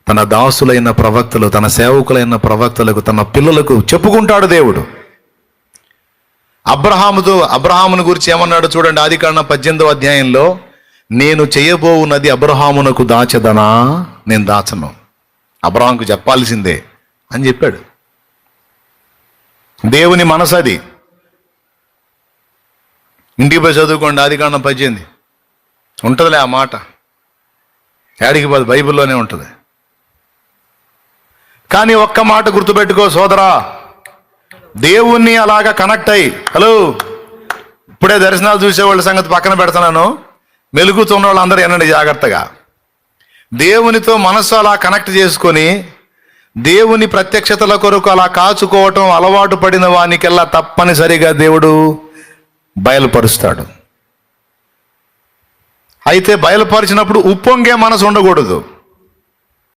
తన దాసులైన ప్రవక్తలు, తన సేవకులైన ప్రవక్తలకు, తన పిల్లలకు చెప్పుకుంటాడు దేవుడు. అబ్రహామును గురించి ఏమన్నాడు చూడండి, ఆదికాండం 18వ అధ్యాయంలో, నేను చేయబోవున్నది అబ్రహామునకు దాచదనా, నేను దాచను, అబ్రహాముకు చెప్పాల్సిందే అని చెప్పాడు. దేవుని మనసు అది. ఇంటికి పోయి చదువుకోండి, ఆదికాండం 18 ఉంటుందిలే ఆ మాట. ఏడికి పోదు, బైబిల్లోనే ఉంటుంది. కానీ ఒక్క మాట గుర్తుపెట్టుకో సోదరా, దేవుణ్ణి అలాగా కనెక్ట్ అయ్యి, హలో ఇప్పుడే దర్శనాలు చూసేవాళ్ళ సంగతి పక్కన పెడుతున్నాను, మెలుగుతున్న వాళ్ళందరూ వినండి జాగ్రత్తగా. దేవునితో మనస్సు అలా కనెక్ట్ చేసుకొని దేవుని ప్రత్యక్షతల కొరకు అలా కాచుకోవటం అలవాటు పడిన వానికెల్లా తప్పనిసరిగా దేవుడు బయలుపరుస్తాడు. అయితే బయలుపరిచినప్పుడు ఉప్పొంగే మనసు ఉండకూడదు.